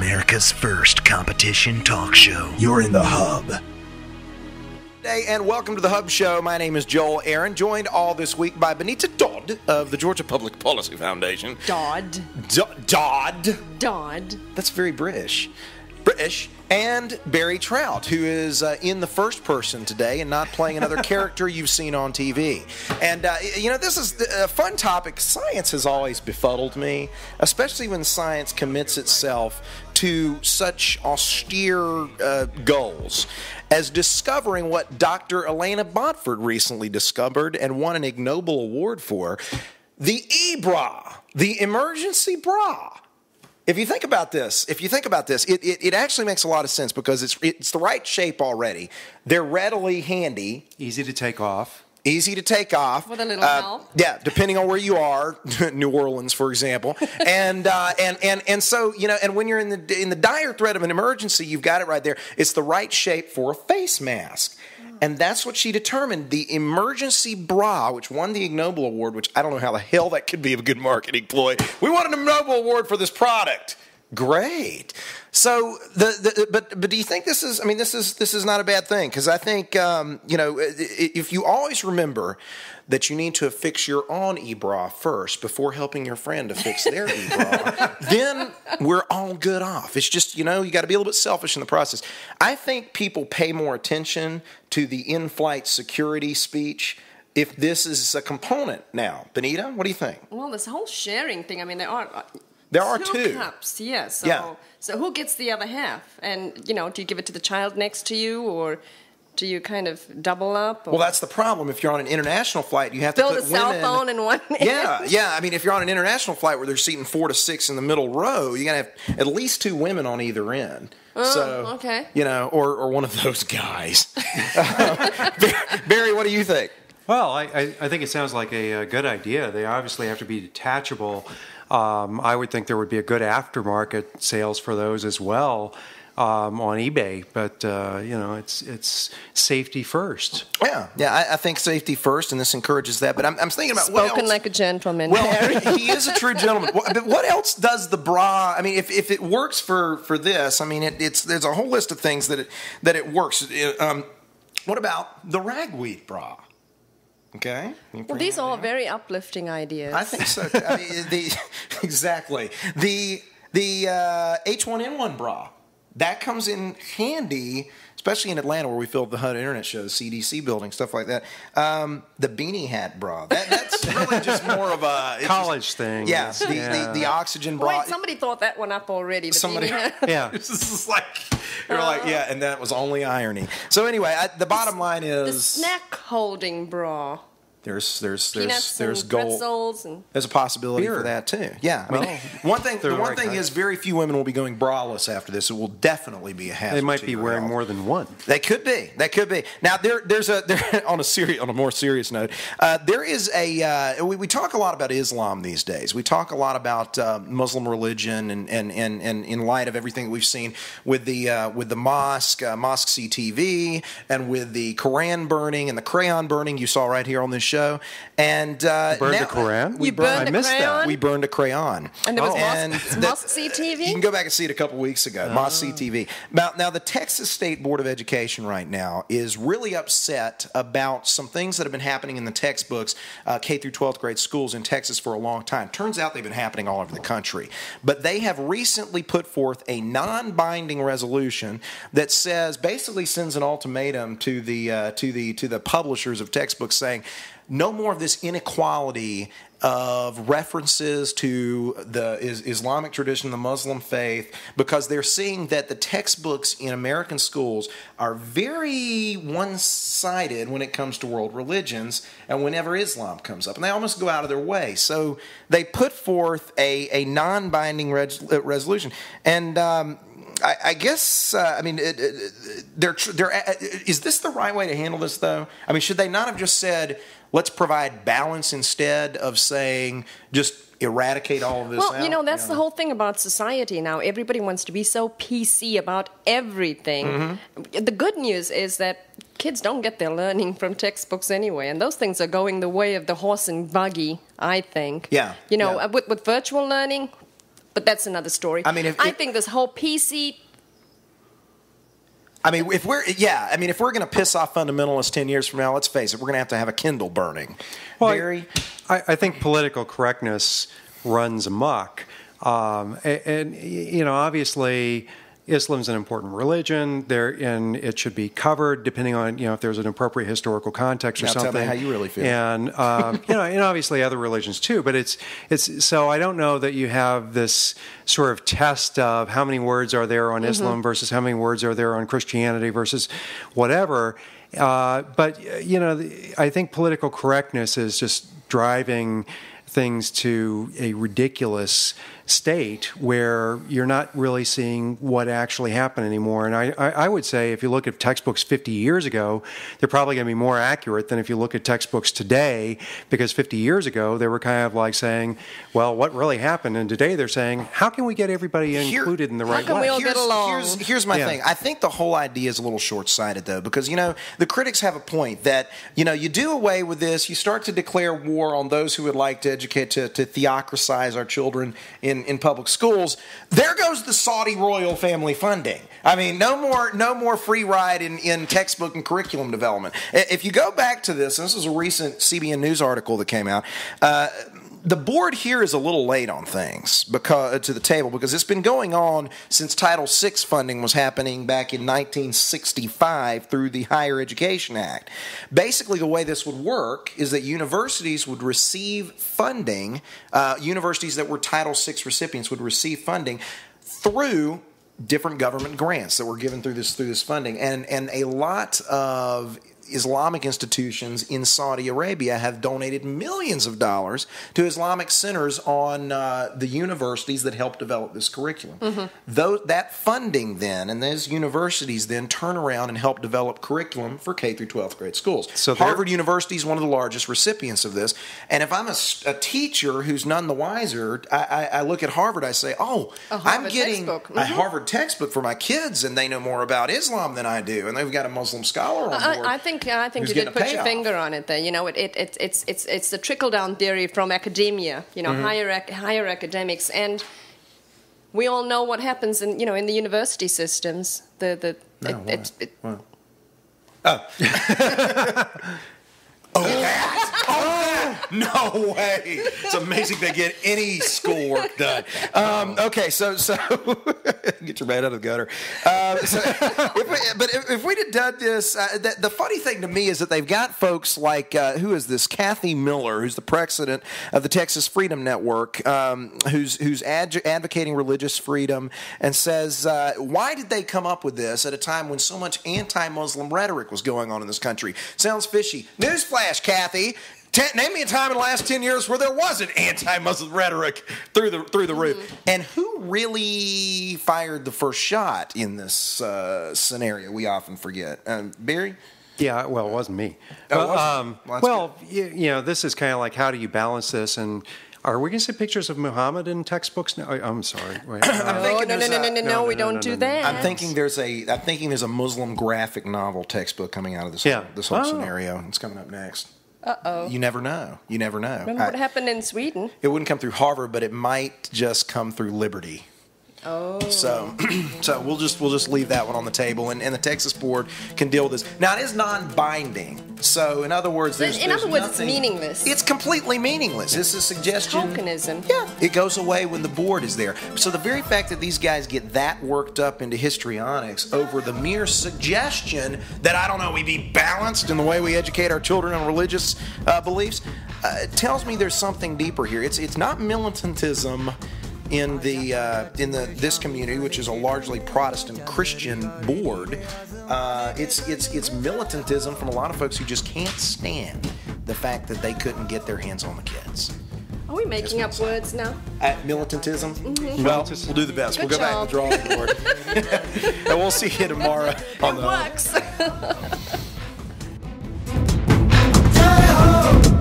America's first competition talk show. You're in the hub. Hey, and welcome to the Hub Show. My name is Joel Aaron, joined all this week by Benita Dodd of the Georgia Public Policy Foundation. Dodd. Dodd. That's very British. And Barry Trout, who is in the first person today and not playing another character you've seen on TV. And, this is a fun topic. Science has always befuddled me, especially when science commits itself to such austere goals as discovering what Dr. Elena Bodford recently discovered and won an Ig Nobel Award for, the e-bra, the emergency bra. If you think about this, it actually makes a lot of sense because it's the right shape already. They're readily handy. Easy to take off. With a little help. Yeah, depending on where you are, New Orleans, for example. And so, and when you're in the dire threat of an emergency, you've got it right there. It's the right shape for a face mask. And that's what she determined. The emergency bra, which won the Ig Nobel Award, which I don't know how the hell that could be a good marketing ploy. We won an Ig Nobel Award for this product. Great. So, but do you think this is? I mean, this is not a bad thing because I think if you always remember that you need to affix your own e-bra first before helping your friend to fix their e-bra, then we're all good off. It's just you got to be a little bit selfish in the process. I think people pay more attention to the in-flight security speech if this is a component now. Benita, what do you think? Well, this whole sharing thing. I mean, there are two cups, yes. Yeah. So who gets the other half? And, do you give it to the child next to you or do you kind of double up? Or? Well, that's the problem. If you're on an international flight, you have to build put a cell women... phone in one hand. Yeah. I mean, if you're on an international flight where they're seating 4 to 6 in the middle row, you got to have at least 2 women on either end. Oh, okay. Or one of those guys. Barry, what do you think? Well, I think it sounds like a good idea. They obviously have to be detachable. I would think there would be a good aftermarket sales for those as well on eBay. But, it's safety first. Yeah, I think safety first, and this encourages that. But I'm thinking about Spoken what else? like a gentleman. Well, he is a true gentleman. But what else does the bra? I mean, if it works for this, I mean, there's a whole list of things that it works. What about the ragweed bra? Okay. Well, these are all very uplifting ideas. I think so. I mean, exactly. The H1N1 bra that comes in handy, especially in Atlanta where we filmed the HUD Internet Show, the CDC building, stuff like that. The beanie hat bra that's really just more of a college thing. Yeah. The oxygen bra. Wait, somebody thought that one up already. Beanie hat. Yeah. This is like. You're like, yeah, and that was only irony. So anyway, the bottom line is the snack holding bra. There's and gold. pretzels and there's a possibility beer for that too. Yeah, I mean, one thing is very few women will be going braless after this. It will definitely be a hazard. They might to be your wearing health. more than one. They could be. Now there's on a more serious note. There is we talk a lot about Islam these days. We talk a lot about Muslim religion and in light of everything that we've seen with the mosque CTV and with the Quran burning and the crayon burning you saw right here on this show. And burned a Quran? I missed crayon? that. We burned a crayon. And there was Mosque CTV? You can go back and see it a couple weeks ago. Mosque CTV. Now, the Texas State Board of Education right now is really upset about some things that have been happening in the textbooks, K through 12th grade schools in Texas for a long time. Turns out they've been happening all over the country. But they have recently put forth a non-binding resolution that basically sends an ultimatum to the publishers of textbooks saying, no more of this inequality of references to the Islamic tradition, the Muslim faith, because they're seeing that the textbooks in American schools are very one-sided when it comes to world religions and whenever Islam comes up. And they almost go out of their way. So they put forth a non-binding resolution. And I guess, is this the right way to handle this, though? I mean, should they not have just said, let's provide balance instead of saying just eradicate all of this out? Well, that's the whole thing about society now. Everybody wants to be so PC about everything. Mm-hmm. The good news is that kids don't get their learning from textbooks anyway, and those things are going the way of the horse and buggy, I think. Yeah. With virtual learning, But that's another story. I mean, I think this whole PC. I mean, if we're going to piss off fundamentalists 10 years from now, let's face it, we're going to have a Kindle burning. Well, Barry? I think political correctness runs amok. And you know, obviously, Islam's an important religion, and it should be covered depending on, you know, if there's an appropriate historical context or something. Tell me how you really feel. And you know, and obviously other religions too. But it's so I don't know that you have this sort of test of how many words are there on Islam versus how many words are there on Christianity versus whatever. But you know, I think political correctness is just driving things to a ridiculous state where you're not really seeing what actually happened anymore. And I would say if you look at textbooks 50 years ago, they're probably going to be more accurate than if you look at textbooks today, because 50 years ago they were kind of like saying, well, what really happened? And today they're saying, how can we get everybody included in the right can way? we all get along? Here's my thing. I think the whole idea is a little short-sighted, though, because, you know, the critics have a point that, you know, you do away with this, you start to declare war on those who would like to educate, to theocratize our children in public schools. There goes the Saudi royal family funding. I mean, no more free ride in textbook and curriculum development. If you go back to this, and this is a recent CBN News article that came out, the board here is a little late on things to the table, because it's been going on since Title VI funding was happening back in 1965 through the Higher Education Act. Basically, the way this would work is that universities would receive funding, universities that were Title VI recipients would receive funding through different government grants that were given through this funding, and a lot of Islamic institutions in Saudi Arabia have donated millions of dollars to Islamic centers on the universities that help develop this curriculum. That funding then, and those universities then turn around and help develop curriculum for K through 12th grade schools. So Harvard University is one of the largest recipients of this. And if I'm a teacher who's none the wiser, I look at Harvard, I say, oh, I'm getting a Harvard textbook for my kids, and they know more about Islam than I do, and they've got a Muslim scholar on board. I think you did put your finger on it there. You know, it's the trickle-down theory from academia. You know, higher academics, and we all know what happens in the university systems. No way! It's amazing they get any schoolwork done. Okay, so get your man out of the gutter. If we'd have done this, the funny thing to me is that they've got folks like who is this? Kathy Miller, who's the president of the Texas Freedom Network, who's advocating religious freedom, and says, why did they come up with this at a time when so much anti-Muslim rhetoric was going on in this country? Sounds fishy. Newsflash, Kathy. Name me a time in the last 10 years where there wasn't anti-Muslim rhetoric through the roof. And who really fired the first shot in this scenario? We often forget. Barry? Yeah, well, it wasn't me. You know, this is kind of like, how do you balance this? And are we going to see pictures of Muhammad in textbooks now? I'm sorry. Wait, no, we don't do that. I'm thinking there's a Muslim graphic novel textbook coming out of this whole scenario. It's coming up next. Uh-oh. You never know. Remember what happened in Sweden? It wouldn't come through Harvard, but it might just come through Liberty. Oh. So we'll just leave that one on the table, and the Texas board can deal with this. Now, it is non-binding. So in other words, it's meaningless. It's completely meaningless. It's a suggestion. Tokenism. Yeah, it goes away when the board is there. So the very fact that these guys get that worked up into histrionics over the mere suggestion that, we be balanced in the way we educate our children on religious beliefs, tells me there's something deeper here. It's not militantism in this community, which is a largely Protestant Christian board. It's militantism from a lot of folks who just can't stand the fact that they couldn't get their hands on the kids. Are we making up words now? Militantism? Mm-hmm. Well, we'll do the best. Good We'll go back to the drawing board. And we'll see you tomorrow on It works. the